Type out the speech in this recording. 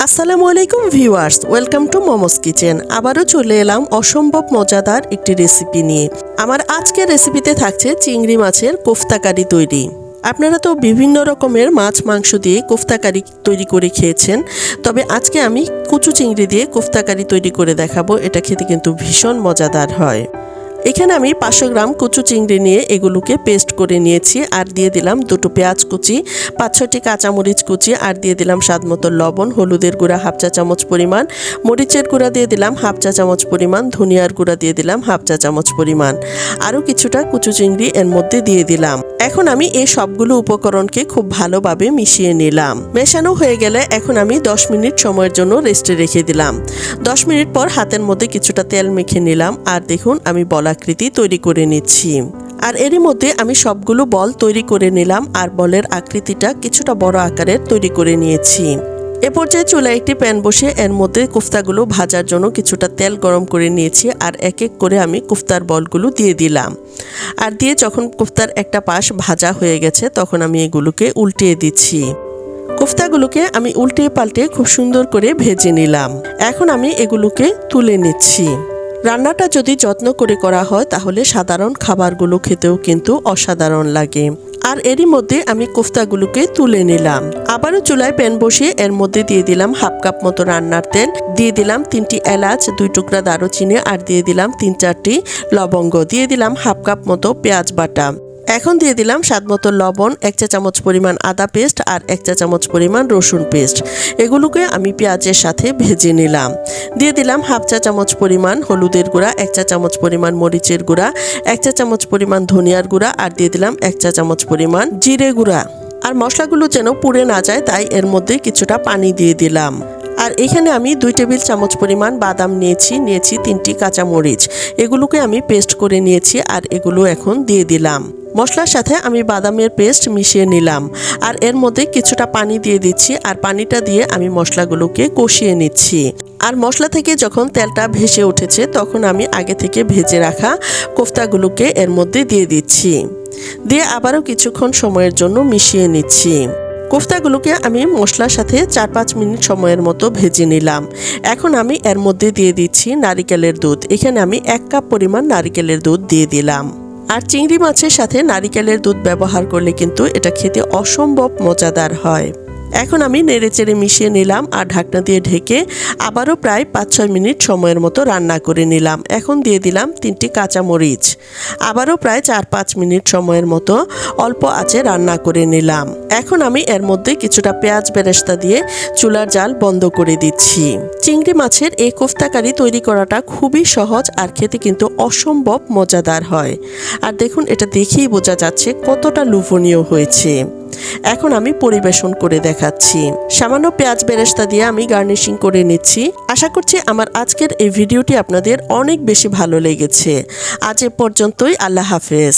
আসসালামু আলাইকুম viewers, welcome to momos kitchen. আবারও চলে এলাম অসম্ভব মজাদার একটি রেসিপি নিয়ে। আমার আজকের রেসিপিতে থাকছে চিংড়ি মাছের কোফতা কারি তৈরি। আপনারা তো বিভিন্ন রকমের মাছ মাংস দিয়ে কোফতা কারি তৈরি করে খেয়েছেন, তবে আজকে আমি কচু চিংড়ি দিয়ে কোফতা কারি তৈরি করে দেখাবো। এটা খেতে কিন্তু ভীষণ মজাদার হয়। এখানে আমি 500 গ্রাম কচু চিংড়ি নিয়ে এগুলোকে পেস্ট করে নিয়েছি, আর দিয়ে দিলাম 2টো পেঁয়াজ কুচি, 5-6টি কাঁচামরিচ কুচি, আর দিয়ে দিলাম স্বাদমতো লবণ, হলুদের গুঁড়া 1/2 চা চামচ পরিমাণ, মরিচের গুঁড়া দিয়ে দিলাম 1/2 চা চামচ পরিমাণ, ধনিয়ার গুঁড়া দিয়ে দিলাম 1/2 চা চামচ পরিমাণ, আরও কিছুটা কচু চিংড়ি এর মধ্যে দিয়ে দিলাম। এখন আমি এই সবগুলো উপকরণকে খুব ভালোভাবে মিশিয়ে নিলাম। মেশানো হয়ে গেলে এখন আমি 10 মিনিট সময়ের জন্য রেস্টে রেখে দিলাম। 10 মিনিট পর হাতের মধ্যে কিছুটা তেল মেখে নিলাম, আর দেখুন আমি বলাকৃতি তৈরি করে নিচ্ছি। আর এরই মধ্যে আমি সবগুলো বল তৈরি করে নিলাম, আর বলের আকৃতিটা কিছুটা বড় আকারের তৈরি করে নিয়েছি। এ পর্যায়ে চুলায় একটি প্যান বসে এর মধ্যে কোফতাগুলো ভাজার জন্য কিছুটা তেল গরম করে নিয়েছি, আর এক এক করে আমি কোফতার বলগুলো দিয়ে দিলাম। আর দিয়ে যখন কোফতার একটা পাশ ভাজা হয়ে গেছে তখন আমি এগুলোকে উল্টিয়ে দিচ্ছি। কোফতাগুলোকে আমি উল্টে পাল্টে খুব সুন্দর করে ভেজে নিলাম। এখন আমি এগুলোকে তুলে নিচ্ছি। রান্নাটা যদি যত্ন করে করা হয় তাহলে সাধারণ খাবারগুলো খেতেও কিন্তু অসাধারণ লাগে। আর এরই মধ্যে আমি কোফতাগুলোকে তুলে নিলাম। আবারও চুলায় প্যান বসিয়ে এর মধ্যে দিয়ে দিলাম 1/2 কাপ মতো রান্নার তেল, দিয়ে দিলাম 3টি এলাচ, 2 টুকরা দারুচিনি, আর দিয়ে দিলাম 3-4টি লবঙ্গ, দিয়ে দিলাম 1/2 কাপ মতো পেঁয়াজ বাটা। এখন দিয়ে দিলাম স্বাদমতো লবণ, 1 চা চামচ পরিমাণ আদা পেস্ট, আর 1 চা চামচ পরিমাণ রসুন পেস্ট। এগুলোকে আমি পেঁয়াজের সাথে ভেজে নিলাম। দিয়ে দিলাম 1/2 চা চামচ পরিমাণ হলুদের গুঁড়া, 1 চা চামচ পরিমাণ মরিচের গুঁড়া, 1 চা চামচ পরিমাণ ধনিয়ার গুঁড়া, আর দিয়ে দিলাম 1 চা চামচ পরিমাণ জিরে গুঁড়া। আর মশলাগুলো যেন পুড়ে না যায় তাই এর মধ্যে কিছুটা পানি দিয়ে দিলাম। আর এখানে আমি 2 টেবিল চামচ পরিমাণ বাদাম নিয়েছি 3টি কাঁচামরিচ। এগুলোকে আমি পেস্ট করে নিয়েছি, আর এগুলো এখন দিয়ে দিলাম। মশলার সাথে আমি বাদামের পেস্ট মিশিয়ে নিলাম, আর এর মধ্যে কিছুটা পানি দিয়ে দিচ্ছি, আর পানিটা দিয়ে আমি মশলাগুলোকে কষিয়ে নিচ্ছি। আর মশলা থেকে যখন তেলটা ভেসে উঠেছে তখন আমি আগে থেকে ভেজে রাখা কোফতাগুলোকে এর মধ্যে দিয়ে দিচ্ছি। দিয়ে আবারও কিছুক্ষণ সময়ের জন্য মিশিয়ে নিচ্ছি। কোফতাগুলোকে আমি মশলার সাথে 4-5 মিনিট সময়ের মতো ভেজে নিলাম। এখন আমি এর মধ্যে দিয়ে দিচ্ছি নারিকেলের দুধ। এখানে আমি 1 কাপ পরিমাণ নারিকেলের দুধ দিয়ে দিলাম। আর চিংড়ি মাছের সাথে নারিকেলের দুধ ব্যবহার করলে কিন্তু এটা খেতে অসম্ভব মজাদার হয়। এখন আমি নেড়েচেড়ে মিশিয়ে নিলাম, আর ঢাকনা দিয়ে ঢেকে আবারও প্রায় 5-6 মিনিট সময়ের মতো রান্না করে নিলাম। এখন দিয়ে দিলাম 3টি কাঁচামরিচ। আবারও প্রায় 4-5 মিনিট সময়ের মতো অল্প আঁচে রান্না করে নিলাম। এখন আমি এর মধ্যে কিছুটা পেঁয়াজ বেরেস্তা দিয়ে চুলার জাল বন্ধ করে দিচ্ছি। চিংড়ি মাছের এই কোফতা কারি তৈরি করাটা খুবই সহজ, আর খেতে কিন্তু অসম্ভব মজাদার হয়। আর দেখুন এটা দেখেই বোঝা যাচ্ছে কতটা লোভনীয় হয়েছে। এখন আমি পরিবেশন করে দেখাচ্ছি। সামান্য পেঁয়াজ বেরেস্তা দিয়ে আমি গার্নিশিং করে নিচ্ছি। আশা করছি আমার আজকের এই ভিডিওটি আপনাদের অনেক বেশি ভালো লেগেছে। আজ এ পর্যন্তই। আল্লাহ হাফেজ।